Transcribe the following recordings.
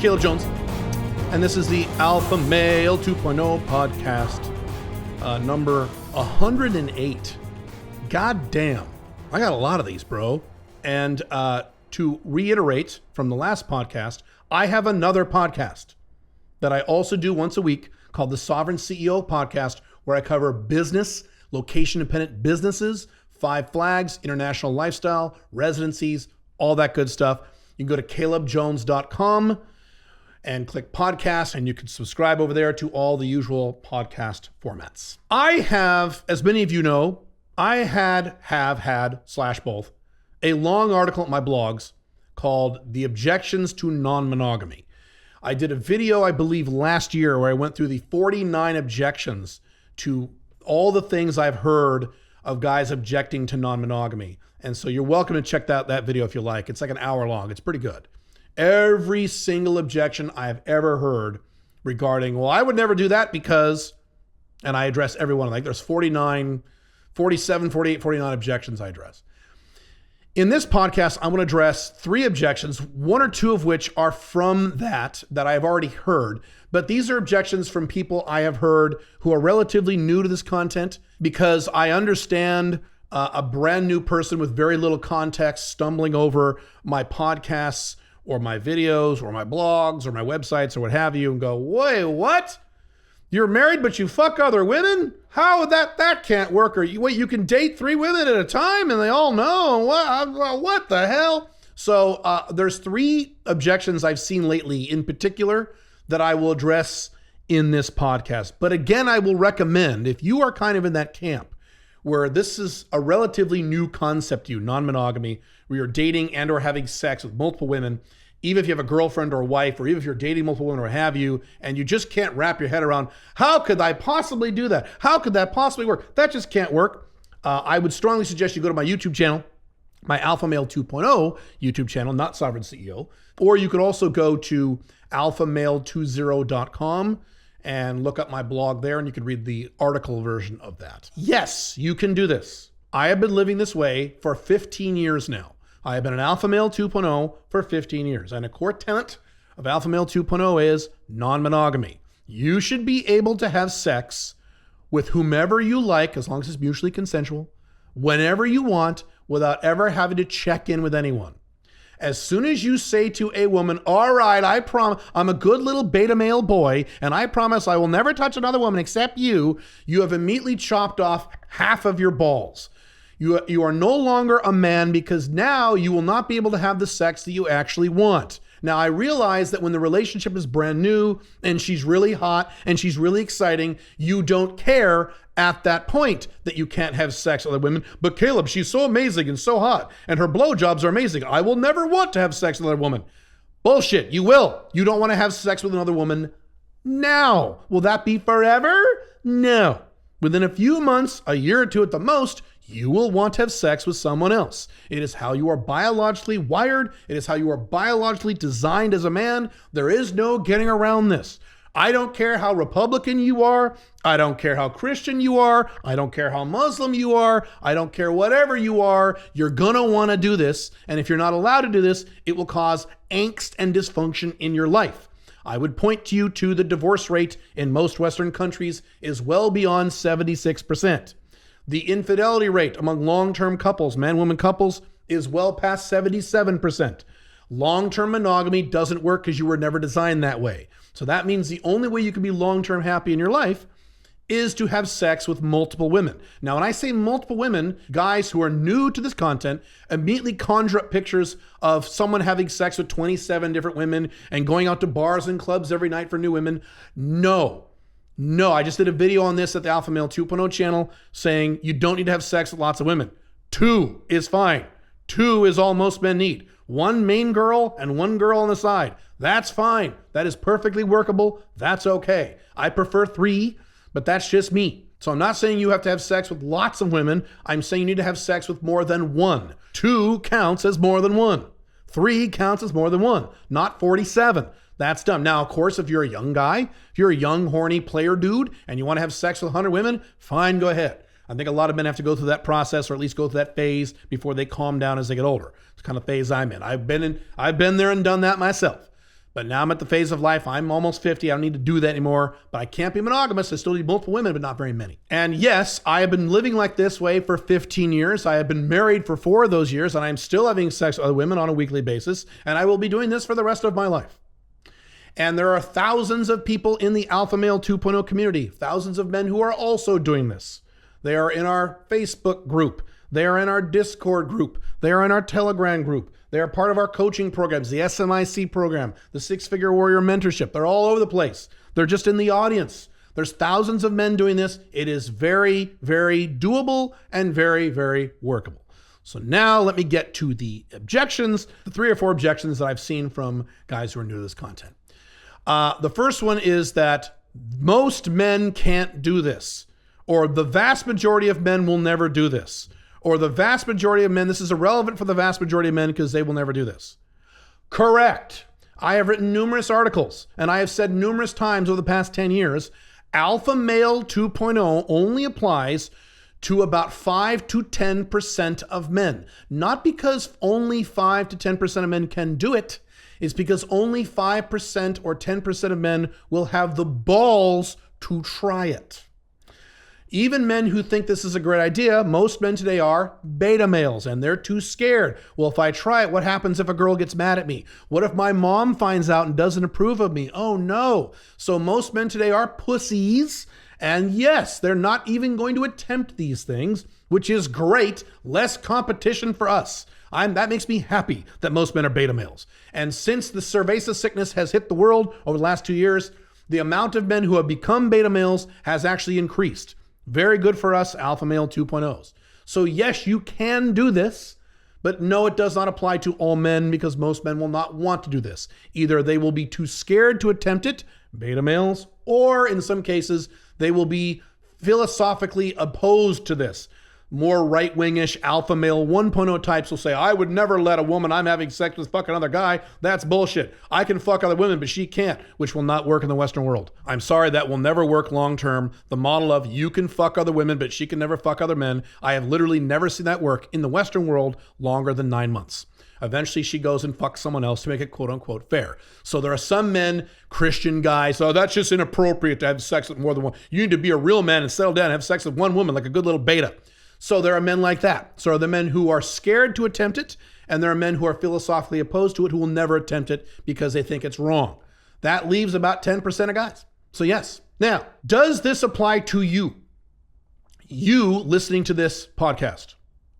Caleb Jones, and this is the Alpha Male 2.0 podcast, number 108. God damn, I got a lot of these, bro. And to reiterate from the last podcast, I have another podcast that I also do once a week called the Sovereign CEO Podcast, where I cover business, location-independent businesses, 5 flags, international lifestyle, residencies, all that good stuff. You can go to calebjones.com and click podcast, and you can subscribe over there to all the usual podcast formats. I have, as many of you know, I have had / both, a long article at my blogs called The Objections to Non-monogamy. I did a video, I believe, last year where I went through the 49 objections to all the things I've heard of guys objecting to non-monogamy. And so you're welcome to check out that video if you like. It's like an hour long. It's pretty good. Every single objection I've ever heard regarding, well, I would never do that because, and I address every one. Like there's 47, 48, 49 objections I address. In this podcast, I'm going to address 3 objections, 1 or 2 of which are from that I've already heard. But these are objections from people I have heard who are relatively new to this content, because I understand a brand new person with very little context stumbling over my podcasts or my videos or my blogs or my websites or what have you and go, wait, what? You're married, but you fuck other women? How that can't work? Or you can date 3 women at a time and they all know? What the hell? So there's 3 objections I've seen lately in particular that I will address in this podcast. But again, I will recommend, if you are kind of in that camp where this is a relatively new concept to you, non-monogamy, where you're dating and or having sex with multiple women, even if you have a girlfriend or a wife, or even if you're dating multiple women or have you, and you just can't wrap your head around, how could I possibly do that? How could that possibly work? That just can't work. I would strongly suggest you go to my YouTube channel, my Alpha Male 2.0 YouTube channel, not Sovereign CEO, or you could also go to alphamale20.com and look up my blog there, and you can read the article version of that. Yes, you can do this. I have been living this way for 15 years now. I have been an Alpha Male 2.0 for 15 years. And a core tenet of Alpha Male 2.0 is non-monogamy. You should be able to have sex with whomever you like, as long as it's mutually consensual, whenever you want, without ever having to check in with anyone. As soon as you say to a woman, all right, I promise, I'm a good little beta male boy, and I promise I will never touch another woman except you, you have immediately chopped off half of your balls. You are no longer a man, because now you will not be able to have the sex that you actually want. Now, I realize that when the relationship is brand new and she's really hot and she's really exciting, you don't care at that point that you can't have sex with other women. But Caleb, she's so amazing and so hot, and her blowjobs are amazing. I will never want to have sex with another woman. Bullshit, you will. You don't want to have sex with another woman now. Will that be forever? No. Within a few months, a year or 2 at the most, you will want to have sex with someone else. It is how you are biologically wired. It is how you are biologically designed as a man. There is no getting around this. I don't care how Republican you are. I don't care how Christian you are. I don't care how Muslim you are. I don't care whatever you are. You're going to want to do this. And if you're not allowed to do this, it will cause angst and dysfunction in your life. I would point you to the divorce rate in most Western countries is well beyond 76%. The infidelity rate among long-term couples, man-woman couples, is well past 77%. Long-term monogamy doesn't work because you were never designed that way. So that means the only way you can be long-term happy in your life is to have sex with multiple women. Now, when I say multiple women, guys who are new to this content immediately conjure up pictures of someone having sex with 27 different women and going out to bars and clubs every night for new women. No, I just did a video on this at the Alpha Male 2.0 channel saying you don't need to have sex with lots of women. 2 is fine. 2 is all most men need. 1 main girl and 1 girl on the side. That's fine. That is perfectly workable. That's okay. I prefer 3, but that's just me. So I'm not saying you have to have sex with lots of women. I'm saying you need to have sex with more than 1. 2 counts as more than 1. 3 counts as more than 1, not 47. That's dumb. Now, of course, if you're a young guy, if you're a young, horny player dude, and you want to have sex with 100 women, fine, go ahead. I think a lot of men have to go through that process, or at least go through that phase before they calm down as they get older. It's the kind of phase I'm in. I've been there and done that myself. But now I'm at the phase of life, I'm almost 50, I don't need to do that anymore, but I can't be monogamous. I still need multiple women, but not very many. And yes, I have been living like this way for 15 years. I have been married for 4 of those years, and I'm still having sex with other women on a weekly basis, and I will be doing this for the rest of my life. And there are thousands of people in the Alpha Male 2.0 community, thousands of men who are also doing this. They are in our Facebook group. They are in our Discord group. They are in our Telegram group. They are part of our coaching programs, the SMIC program, the Six Figure Warrior Mentorship. They're all over the place. They're just in the audience. There's thousands of men doing this. It is very, very doable and very, very workable. So now let me get to the objections, the 3 or 4 objections that I've seen from guys who are new to this content. The first one is that most men can't do this, or the vast majority of men will never do this. Or the vast majority of men, this is irrelevant for the vast majority of men because they will never do this. Correct. I have written numerous articles, and I have said numerous times over the past 10 years, Alpha Male 2.0 only applies to about 5 to 10% of men. Not because only 5 to 10% of men can do it. It's because only 5% or 10% of men will have the balls to try it. Even men who think this is a great idea, most men today are beta males and they're too scared. Well, if I try it, what happens if a girl gets mad at me? What if my mom finds out and doesn't approve of me? Oh no. So most men today are pussies. And yes, they're not even going to attempt these things, which is great. Less competition for us. That makes me happy that most men are beta males. And since the cerveza sickness has hit the world over the last 2 years, the amount of men who have become beta males has actually increased. Very good for us Alpha Male 2.0s. So yes, you can do this, but no, it does not apply to all men because most men will not want to do this. Either they will be too scared to attempt it, beta males, or in some cases, they will be philosophically opposed to this. More right-wingish Alpha Male 1.0 types will say, I would never let a woman I'm having sex with fuck another guy. That's bullshit. I can fuck other women, but she can't, which will not work in the Western world. I'm sorry, that will never work long-term. The model of you can fuck other women, but she can never fuck other men. I have literally never seen that work in the Western world longer than 9 months. Eventually, she goes and fucks someone else to make it quote-unquote fair. So there are some men, Christian guys, oh, that's just inappropriate to have sex with more than one. You need to be a real man and settle down and have sex with one woman like a good little beta. So there are men like that. So are the men who are scared to attempt it, and there are men who are philosophically opposed to it who will never attempt it because they think it's wrong. That leaves about 10% of guys. So yes. Now, does this apply to you? You listening to this podcast,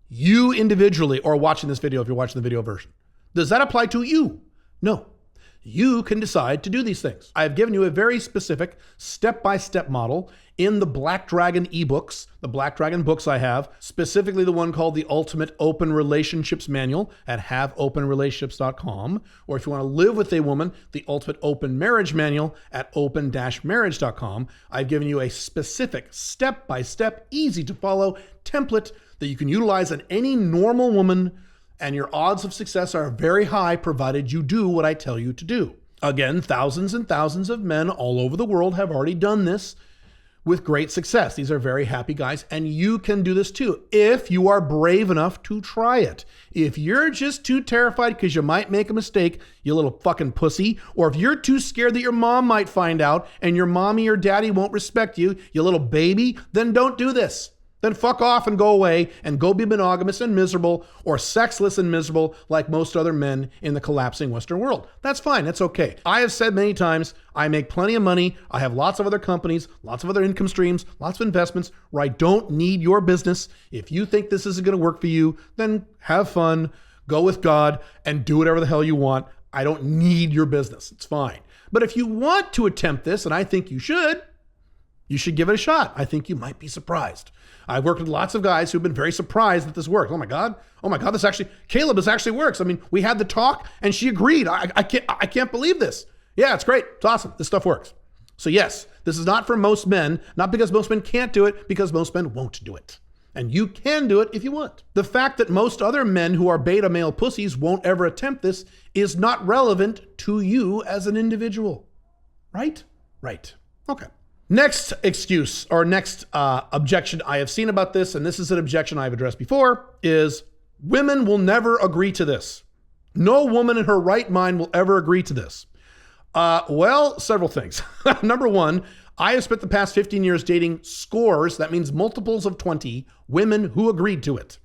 you individually, or watching this video if you're watching the video version. Does that apply to you? No. You can decide to do these things. I have given you a very specific step-by-step model in the Black Dragon ebooks, the Black Dragon books I have, specifically the one called the Ultimate Open Relationships Manual at haveopenrelationships.com, or if you want to live with a woman, the Ultimate Open Marriage Manual at open-marriage.com. I've given you a specific step-by-step, easy-to-follow template that you can utilize on any normal woman, and your odds of success are very high provided you do what I tell you to do. Again, thousands and thousands of men all over the world have already done this with great success. These are very happy guys, and you can do this too if you are brave enough to try it. If you're just too terrified because you might make a mistake, you little fucking pussy, or if you're too scared that your mom might find out and your mommy or daddy won't respect you, you little baby, then don't do this. Then fuck off and go away and go be monogamous and miserable or sexless and miserable like most other men in the collapsing Western world. That's fine. That's okay. I have said many times, I make plenty of money. I have lots of other companies, lots of other income streams, lots of investments where I don't need your business. If you think this isn't going to work for you, then have fun, go with God, and do whatever the hell you want. I don't need your business. It's fine. But if you want to attempt this, and I think you should give it a shot. I think you might be surprised. I've worked with lots of guys who've been very surprised that this works. Oh my God, Caleb, this actually works. I mean, we had the talk and she agreed. I can't believe this. Yeah, it's great. It's awesome. This stuff works. So yes, this is not for most men, not because most men can't do it, because most men won't do it. And you can do it if you want. The fact that most other men who are beta male pussies won't ever attempt this is not relevant to you as an individual. Right? Right. Okay. Next excuse or next objection I have seen about this, and this is an objection I've addressed before, is women will never agree to this. No woman in her right mind will ever agree to this. Well, several things. Number one, I have spent the past 15 years dating scores, that means multiples of 20, women who agreed to it,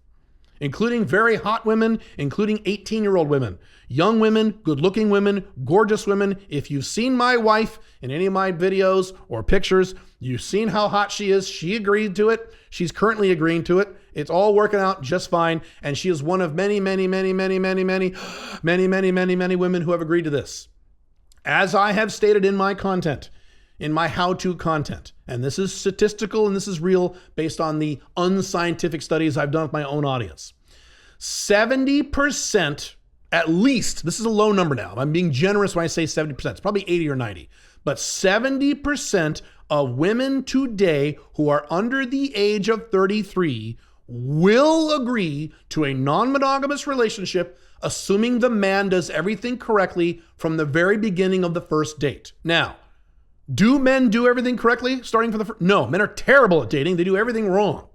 including very hot women, including 18-year-old women, young women, good-looking women, gorgeous women. If you've seen my wife in any of my videos or pictures, you've seen how hot she is. She agreed to it. She's currently agreeing to it. It's all working out just fine. And she is one of many, many, many, many, many, many, many, many, many, many women who have agreed to this. As I have stated in my content, in my how-to content, and this is statistical and this is real based on the unscientific studies I've done with my own audience. 70%, at least, this is a low number now. I'm being generous when I say 70%. It's probably 80 or 90. But 70% of women today who are under the age of 33 will agree to a non-monogamous relationship, assuming the man does everything correctly from the very beginning of the first date. Now, do men do everything correctly starting from the first? No, men are terrible at dating. They do everything wrong.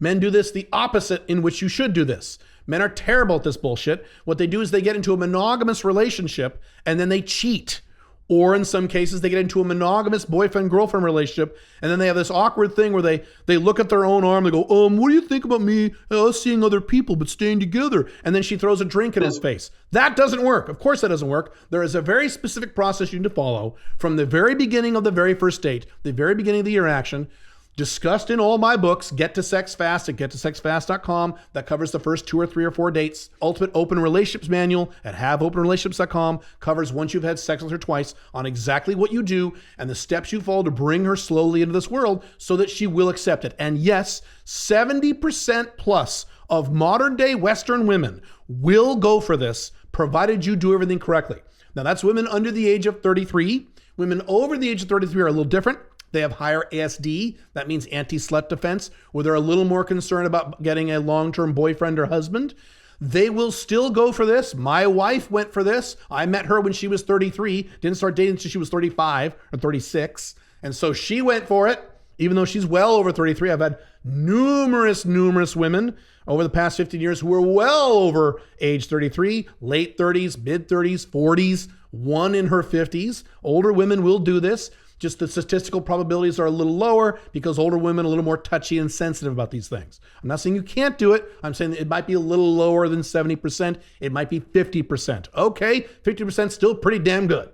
Men do this the opposite in which you should do this. Men are terrible at this bullshit. What they do is they get into a monogamous relationship and then they cheat. Or in some cases, they get into a monogamous boyfriend-girlfriend relationship, and then they have this awkward thing where they look at their own arm, they go, what do you think about me us seeing other people but staying together? And then she throws a drink in his face. That doesn't work. Of course that doesn't work. There is a very specific process you need to follow from the very beginning of the very first date, the very beginning of the interaction, discussed in all my books, Get to Sex Fast at gettosexfast.com. That covers the first 2 or 3 or 4 dates. Ultimate Open Relationships Manual at haveopenrelationships.com covers once you've had sex with her twice on exactly what you do and the steps you follow to bring her slowly into this world so that she will accept it. And yes, 70% plus of modern day Western women will go for this, provided you do everything correctly. Now that's women under the age of 33. Women over the age of 33 are a little different. They have higher ASD, that means anti-slut defense, where they're a little more concerned about getting a long-term boyfriend or husband. They will still go for this. My wife went for this. I met her when she was 33, didn't start dating until she was 35 or 36. And so she went for it, even though she's well over 33. I've had numerous women over the past 15 years who are well over age 33, late 30s, mid 30s, 40s, one in her 50s. Older women will do this. Just the statistical probabilities are a little lower because older women are a little more touchy and sensitive about these things. I'm not saying you can't do it. I'm saying that it might be a little lower than 70%. It might be 50%. Okay, 50% still pretty damn good.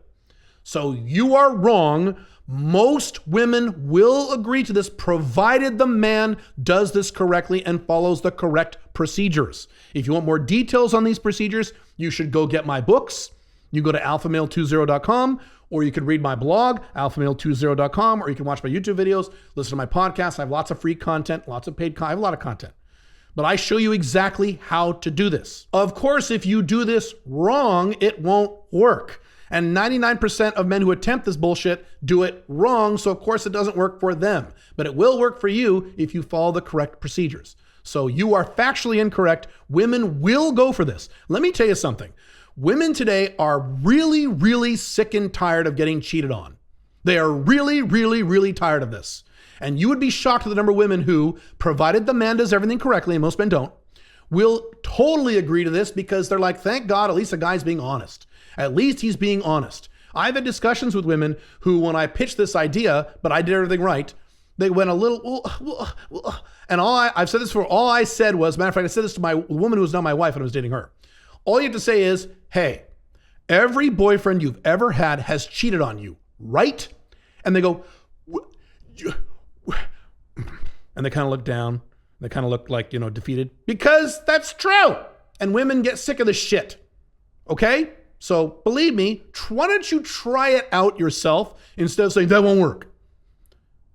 So you are wrong. Most women will agree to this provided the man does this correctly and follows the correct procedures. If you want more details on these procedures, you should go get my books. You go to alphamale20.com, or you can read my blog, alphamale20.com, or you can watch my YouTube videos, listen to my podcast. I have lots of free content, lots of paid content. I have a lot of content. But I show you exactly how to do this. Of course, if you do this wrong, it won't work. And 99% of men who attempt this bullshit do it wrong, so of course it doesn't work for them. But it will work for you if you follow the correct procedures. So you are factually incorrect. Women will go for this. Let me tell you something. Women today are really sick and tired of getting cheated on. They are really tired of this. And you would be shocked at the number of women who, provided the man does everything correctly, and most men don't, will totally agree to this because they're like, thank God, at least a guy's being honest. At least he's being honest. I've had discussions with women who, when I pitched this idea, but I did everything right, they went a little, and I've said this before, all I said was, matter of fact, I said this to my woman who was now my wife when I was dating her. All you have to say is, hey, every boyfriend you've ever had has cheated on you, right? And they go, and they kind of look down. They kind of look like, defeated, because that's true. And women get sick of this shit. Okay? So believe me, why don't you try it out yourself instead of saying that won't work?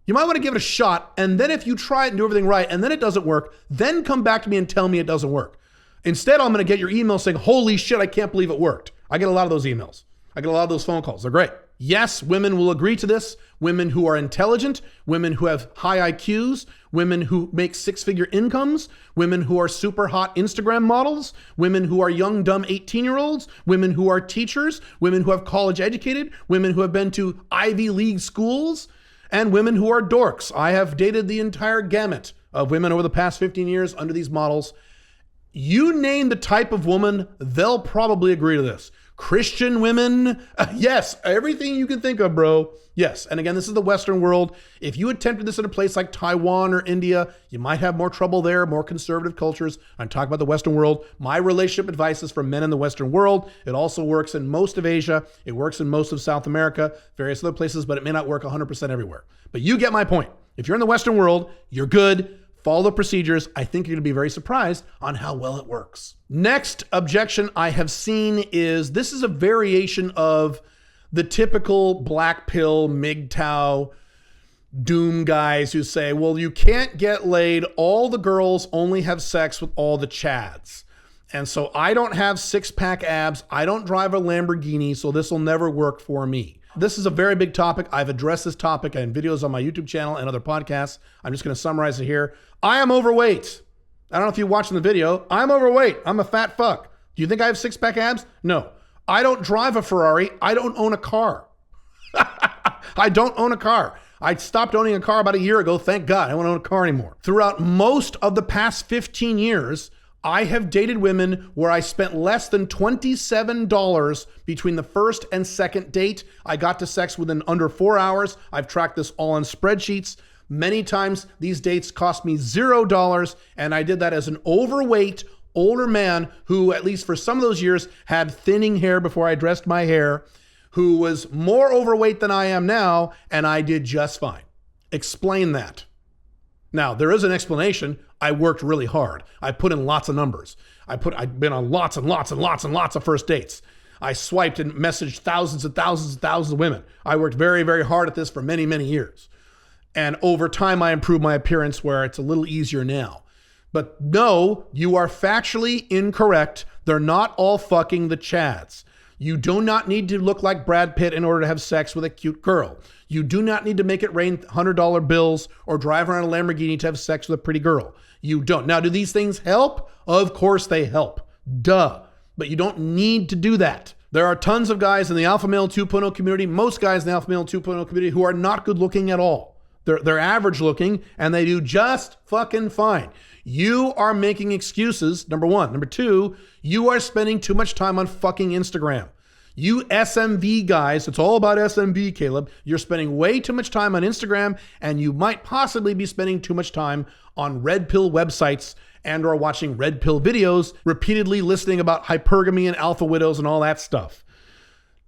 You might want to give it a shot. And then if you try it and do everything right, and then it doesn't work, then come back to me and tell me it doesn't work. Instead, I'm going to get your email saying, holy shit, I can't believe it worked. I get a lot of those emails. I get a lot of those phone calls. They're great. Yes, women will agree to this. Women who are intelligent, women who have high IQs, women who make 6-figure incomes, women who are super hot Instagram models, women who are young, dumb 18-year-olds, women who are teachers, women who have college educated, women who have been to Ivy League schools, and women who are dorks. I have dated the entire gamut of women over the past 15 years under these models. You name the type of woman, they'll probably agree to this. Christian women. Yes, everything you can think of, bro. Yes. And again, this is the Western world. If you attempted this in a place like Taiwan or India, you might have more trouble there, more conservative cultures. I'm talking about the Western world. My relationship advice is for men in the Western world. It also works in most of Asia. It works in most of South America, various other places, but it may not work 100% everywhere. But you get my point. If you're in the Western world, you're good. Follow the procedures. I think you're going to be very surprised on how well it works. Next objection I have seen is this is a variation of the typical black pill, MGTOW, doom guys who say, well, you can't get laid. All the girls only have sex with all the Chads. And so I don't have six-pack abs. I don't drive a Lamborghini, so this will never work for me. This is a very big topic. I've addressed this topic in videos on my YouTube channel and other podcasts. I'm just going to summarize it here. I am overweight. I don't know if you're watching the video. I'm overweight. I'm a fat fuck. Do you think I have six-pack abs? No. I don't drive a Ferrari. I don't own a car. I don't own a car. I stopped owning a car about a year ago. Thank God. I don't own a car anymore. Throughout most of the past 15 years, I have dated women where I spent less than $27 between the first and second date. I got to sex within under 4 hours. I've tracked this all on spreadsheets. Many times these dates cost me $0, and I did that as an overweight, older man who, at least for some of those years, had thinning hair before I dressed my hair, who was more overweight than I am now, and I did just fine. Explain that. Now, there is an explanation. I worked really hard. I put in lots of numbers. I've been on lots and lots and lots and lots of first dates. I swiped and messaged thousands and thousands and thousands of women. I worked very, very hard at this for many, many years. And over time, I improved my appearance where it's a little easier now. But no, you are factually incorrect. They're not all fucking the Chads. You do not need to look like Brad Pitt in order to have sex with a cute girl. You do not need to make it rain $100 bills or drive around a Lamborghini to have sex with a pretty girl. You don't. Now, do these things help? Of course they help. Duh. But you don't need to do that. There are tons of guys in the Alpha Male 2.0 community, most guys in the Alpha Male 2.0 community who are not good looking at all. They're average looking and they do just fucking fine. You are making excuses, number one. Number two, you are spending too much time on fucking Instagram. You SMV guys, it's all about SMV, Caleb. You're spending way too much time on Instagram, and you might possibly be spending too much time on red pill websites and or watching red pill videos, repeatedly listening about hypergamy and alpha widows and all that stuff.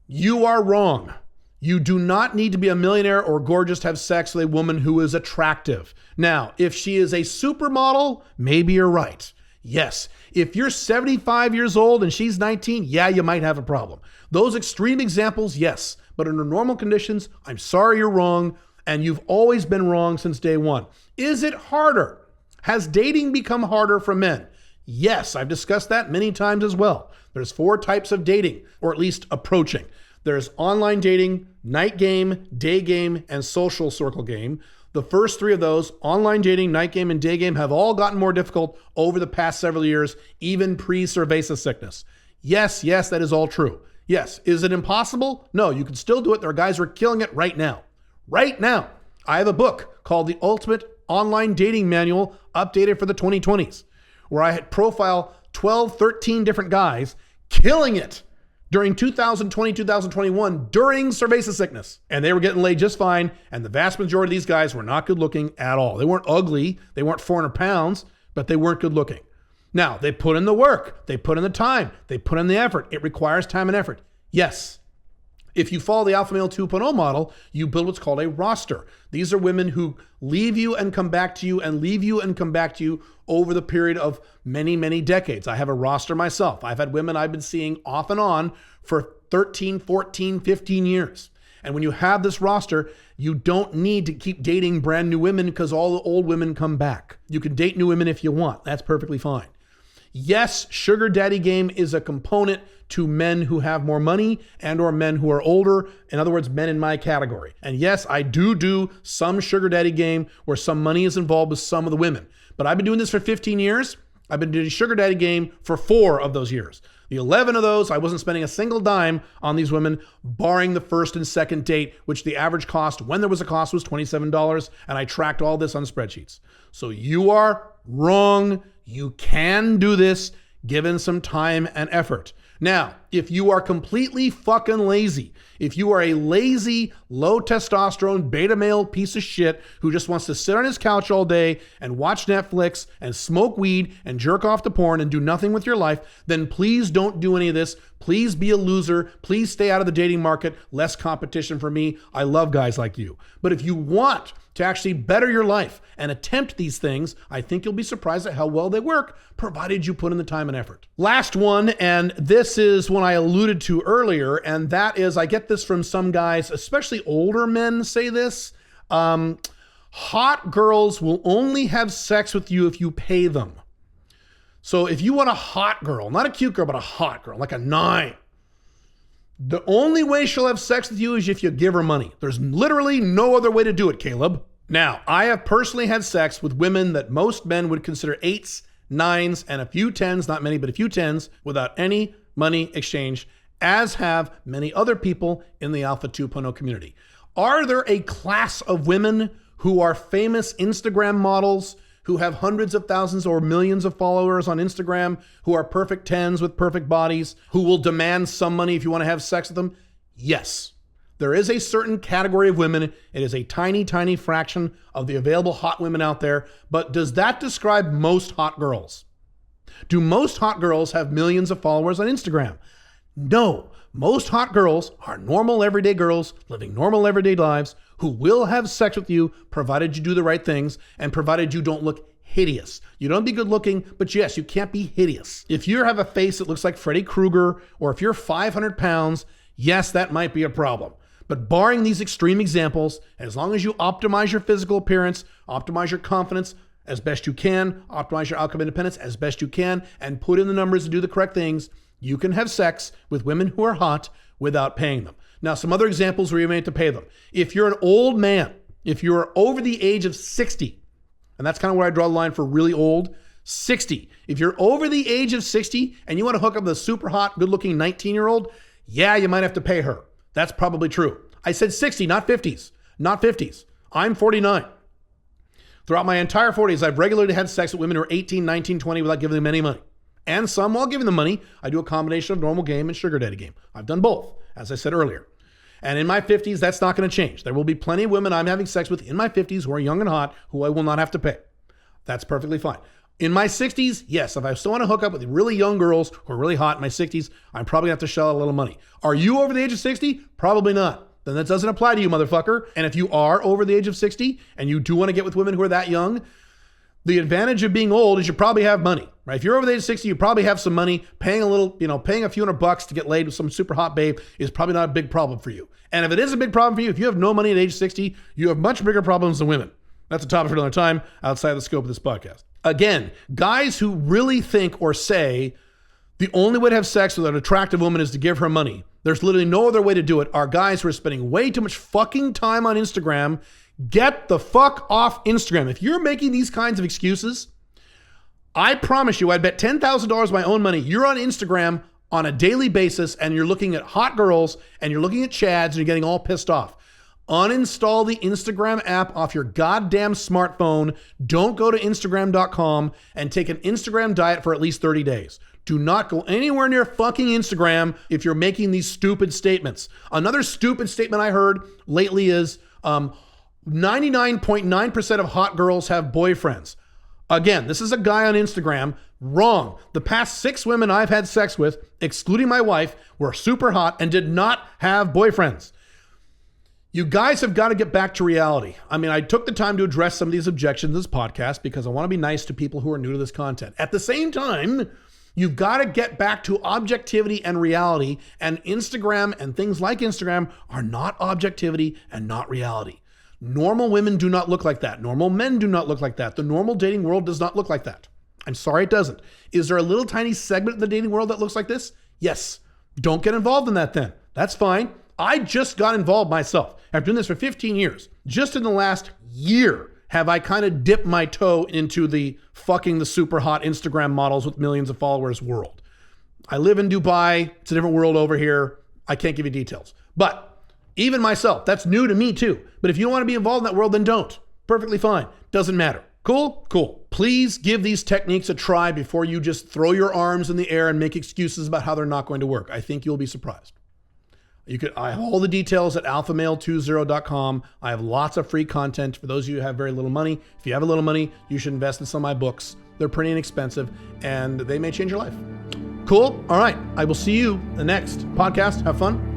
You are wrong. You do not need to be a millionaire or gorgeous to have sex with a woman who is attractive. Now, if she is a supermodel, maybe you're right. Yes. If you're 75 years old and she's 19, yeah, you might have a problem. Those extreme examples, yes. But under normal conditions, I'm sorry you're wrong, and you've always been wrong since day one. Is it harder? Has dating become harder for men? Yes, I've discussed that many times as well. There's 4 types of dating, or at least approaching. There's online dating, night game, day game, and social circle game. The first 3 of those, online dating, night game, and day game, have all gotten more difficult over the past several years, even pre-cerveza sickness. Yes, that is all true. Yes, is it impossible? No, you can still do it. There are guys who are killing it right now. Right now. I have a book called The Ultimate Online Dating Manual, updated for the 2020s, where I had profile 12, 13 different guys killing it during 2020, 2021, during cerveza sickness. And they were getting laid just fine. And the vast majority of these guys were not good looking at all. They weren't ugly. They weren't 400 pounds, but they weren't good looking. Now, they put in the work. They put in the time. They put in the effort. It requires time and effort. Yes. If you follow the Alpha Male 2.0 model, you build what's called a roster. These are women who leave you and come back to you and leave you and come back to you over the period of many, many decades. I have a roster myself. I've had women I've been seeing off and on for 13, 14, 15 years. And when you have this roster, you don't need to keep dating brand new women because all the old women come back. You can date new women if you want. That's perfectly fine. Yes, sugar daddy game is a component to men who have more money and or men who are older. In other words, men in my category. And yes, I do some sugar daddy game where some money is involved with some of the women. But I've been doing this for 15 years. I've been doing sugar daddy game for 4 of those years. The 11 of those, I wasn't spending a single dime on these women, barring the first and second date, which the average cost, when there was a cost, was $27. And I tracked all this on spreadsheets. So you are wrong. You can do this given some time and effort. Now, if you are completely fucking lazy, if you are a lazy, low testosterone, beta male piece of shit who just wants to sit on his couch all day and watch Netflix and smoke weed and jerk off to porn and do nothing with your life, then please don't do any of this. Please be a loser. Please stay out of the dating market. Less competition for me. I love guys like you. But if you want to actually better your life and attempt these things, I think you'll be surprised at how well they work, provided you put in the time and effort. Last one, and this is one I alluded to earlier, and that is, I get this from some guys, especially older men say this, hot girls will only have sex with you if you pay them. So if you want a hot girl, not a cute girl, but a hot girl, like a 9, the only way she'll have sex with you is if you give her money. There's literally no other way to do it, Caleb. Now, I have personally had sex with women that most men would consider 8s, 9s, and a few 10s, not many, but a few 10s, without any money exchange, as have many other people in the Alpha 2.0 community. Are there a class of women who are famous Instagram models, who have hundreds of thousands or millions of followers on Instagram, who are perfect 10s with perfect bodies, who will demand some money if you want to have sex with them? Yes. There is a certain category of women. It is a tiny, tiny fraction of the available hot women out there. But does that describe most hot girls? Do most hot girls have millions of followers on Instagram? No. Most hot girls are normal, everyday girls living normal, everyday lives who will have sex with you, provided you do the right things and provided you don't look hideous. You don't be good looking, but yes, you can't be hideous. If you have a face that looks like Freddy Krueger, or if you're 500 pounds, yes, that might be a problem. But barring these extreme examples, as long as you optimize your physical appearance, optimize your confidence as best you can, optimize your outcome independence as best you can, and put in the numbers and do the correct things, you can have sex with women who are hot without paying them. Now, some other examples where you may have to pay them. If you're an old man, if you're over the age of 60, and that's kind of where I draw the line for really old, 60. If you're over the age of 60 and you want to hook up with a super hot, good-looking 19-year-old, yeah, you might have to pay her. That's probably true. I said 60, not 50s. Not 50s. I'm 49. Throughout my entire 40s, I've regularly had sex with women who are 18, 19, 20 without giving them any money. And some, while giving them money, I do a combination of normal game and sugar daddy game. I've done both, as I said earlier. And in my 50s, that's not going to change. There will be plenty of women I'm having sex with in my 50s who are young and hot, who I will not have to pay. That's perfectly fine. In my 60s, yes, if I still want to hook up with really young girls who are really hot in my 60s, I'm probably going to have to shell out a little money. Are you over the age of 60? Probably not. Then that doesn't apply to you, motherfucker. And if you are over the age of 60 and you do want to get with women who are that young, the advantage of being old is you probably have money, right? If you're over the age of 60, you probably have some money. Paying a little, paying a few $100 to get laid with some super hot babe is probably not a big problem for you. And if it is a big problem for you, if you have no money at age 60, you have much bigger problems than women. That's a topic for another time outside the scope of this podcast. Again, guys who really think or say the only way to have sex with an attractive woman is to give her money, there's literally no other way to do it, are guys who are spending way too much fucking time on Instagram. Get the fuck off Instagram. If you're making these kinds of excuses, I promise you, I'd bet $10,000 of my own money, you're on Instagram on a daily basis and you're looking at hot girls and you're looking at chads and you're getting all pissed off. Uninstall the Instagram app off your goddamn smartphone. Don't go to Instagram.com and take an Instagram diet for at least 30 days. Do not go anywhere near fucking Instagram if you're making these stupid statements. Another stupid statement I heard lately is 99.9% of hot girls have boyfriends. Again, this is a guy on Instagram. Wrong. The past 6 women I've had sex with, excluding my wife, were super hot and did not have boyfriends. You guys have got to get back to reality. I mean, I took the time to address some of these objections in this podcast because I want to be nice to people who are new to this content. At the same time, you've got to get back to objectivity and reality, and Instagram and things like Instagram are not objectivity and not reality. Normal women do not look like that. Normal men do not look like that. The normal dating world does not look like that. I'm sorry it doesn't. Is there a little tiny segment of the dating world that looks like this? Yes. Don't get involved in that then. That's fine. I just got involved myself. I've done this for 15 years. Just in the last year have I kind of dipped my toe into the fucking the super hot Instagram models with millions of followers world. I live in Dubai. It's a different world over here. I can't give you details. But even myself, that's new to me too. But if you don't want to be involved in that world, then don't. Perfectly fine. Doesn't matter. Cool? Cool. Please give these techniques a try before you just throw your arms in the air and make excuses about how they're not going to work. I think you'll be surprised. I have all the details at alphamale20.com. I have lots of free content for those of you who have very little money. If you have a little money, you should invest in some of my books. They're pretty inexpensive and they may change your life. Cool? All right. I will see you in the next podcast. Have fun.